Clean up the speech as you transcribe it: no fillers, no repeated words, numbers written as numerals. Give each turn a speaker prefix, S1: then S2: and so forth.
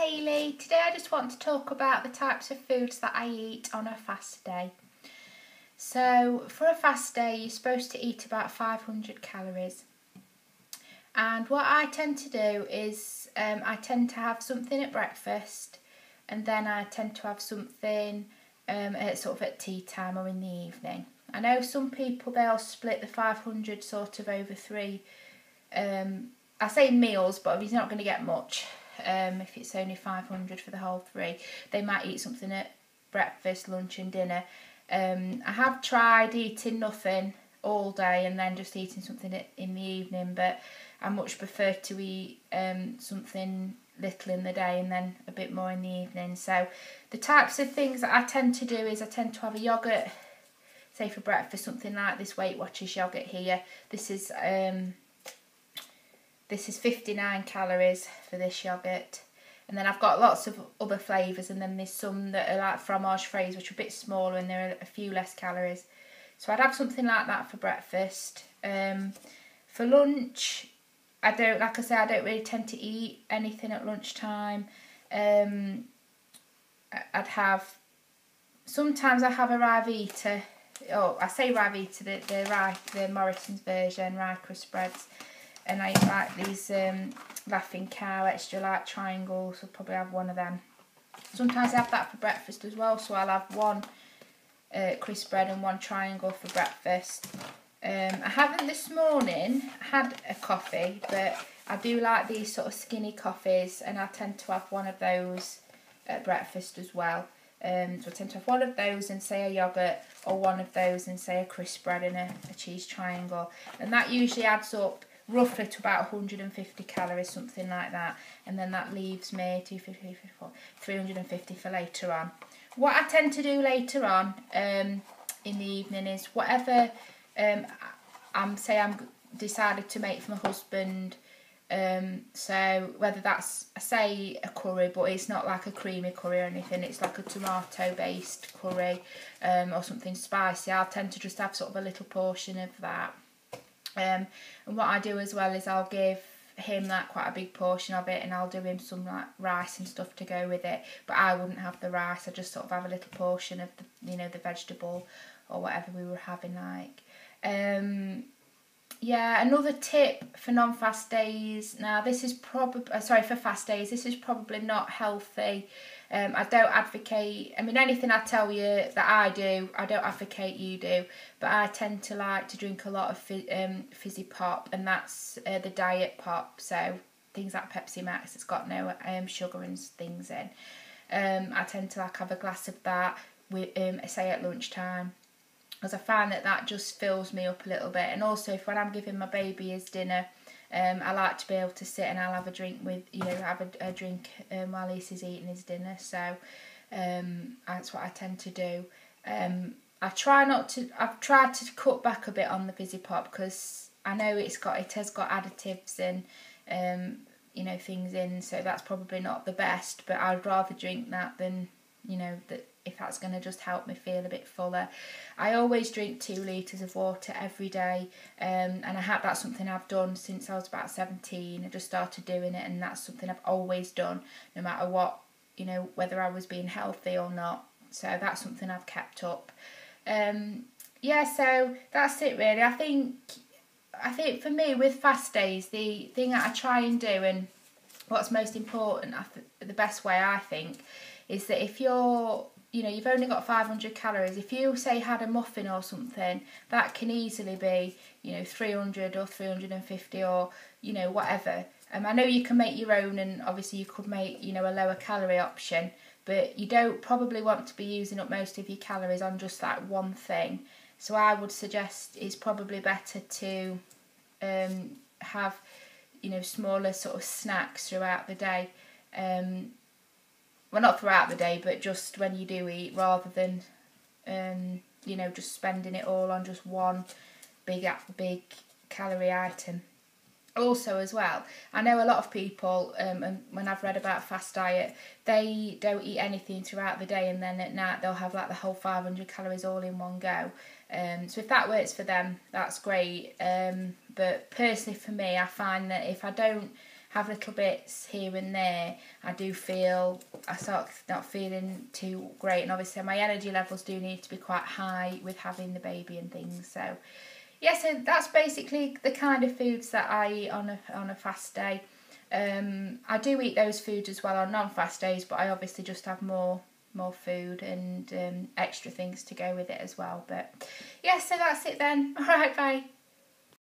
S1: Hayley. Today I just want to talk about the types of foods that I eat on a fast day. So for a fast day you're supposed to eat about 500 calories. And what I tend to do is I tend to have something at breakfast, and then I tend to have something at tea time or in the evening. I know some people, they'll split the 500 sort of over three, I say meals, but he's not going to get much if it's only 500 for the whole three. They might eat something at breakfast, lunch and dinner. I have tried eating nothing all day and then just eating something in the evening, but I much prefer to eat something little in the day and then a bit more in the evening. So the types of things that I tend to do is I tend to have a yoghurt, say for breakfast, something like this Weight Watchers yoghurt here. This is 59 calories for this yoghurt. And then I've got lots of other flavours, and then there's some that are like fromage fraise, which are a bit smaller and there are a few less calories. So I'd have something like that for breakfast. For lunch, I don't really tend to eat anything at lunchtime. Sometimes I have a Ryvita. Oh, I say Ryvita, the Morrison's version, rye crisp spreads. And I like these Laughing Cow extra light triangles. I'll probably have one of them. Sometimes I have that for breakfast as well, so I'll have one crisp bread and one triangle for breakfast. I haven't this morning had a coffee, but I do like these sort of skinny coffees, and I tend to have one of those at breakfast as well. So I tend to have one of those and say a yoghurt, or one of those and say a crisp bread and a cheese triangle. And that usually adds up roughly to about 150 calories, something like that. And then that leaves me 350 for later on. What I tend to do later on in the evening is whatever I'm decided to make for my husband. So whether that's, say, a curry, but it's not like a creamy curry or anything, it's like a tomato based curry or something spicy, I'll tend to just have sort of a little portion of that. And what I do as well is I'll give him like quite a big portion of it, and I'll do him some like rice and stuff to go with it, but I wouldn't have the rice. I just sort of have a little portion of the vegetable or whatever we were having like. Yeah, another tip for non-fast days. Now this is probably, for fast days, this is probably not healthy. I don't advocate, anything I tell you that I do, I don't advocate you do, but I tend to like to drink a lot of fizzy pop, and that's the diet pop, so things like Pepsi Max, it's got no sugar and things in. I tend to like have a glass of that with say at lunchtime, because I find that just fills me up a little bit. And also when I'm giving my baby his dinner, I like to be able to sit and I'll have a drink with, have a drink while he's eating his dinner. So that's what I tend to do. I've tried to cut back a bit on the fizzy pop, because I know it has got additives and things in, so that's probably not the best, but I'd rather drink that than if that's going to just help me feel a bit fuller. I always drink 2 litres of water every day, and that's something I've done since I was about 17. I just started doing it, and that's something I've always done, no matter what, whether I was being healthy or not. So that's something I've kept up. Yeah, so that's it really. I think for me with fast days, the thing that I try and do, and what's most important, the best way I think, is that if you've only got 500 calories, if you say had a muffin or something, that can easily be 300 or 350 or whatever. I know you can make your own, and obviously you could make a lower calorie option, but you don't probably want to be using up most of your calories on just that one thing. So I would suggest it's probably better to have smaller sort of snacks throughout the day. Well, not throughout the day, but just when you do eat, rather than just spending it all on just one big calorie item. Also as well, I know a lot of people, and when I've read about fast diet, they don't eat anything throughout the day, and then at night they'll have like the whole 500 calories all in one go. So if that works for them, that's great. But personally for me, I find that if I don't have little bits here and there, I do feel, I start not feeling too great. And obviously my energy levels do need to be quite high with having the baby and things. So yeah, so that's basically the kind of foods that I eat on a fast day. I do eat those foods as well on non-fast days, but I obviously just have more food and extra things to go with it as well. But yeah, so that's it then. All right, bye.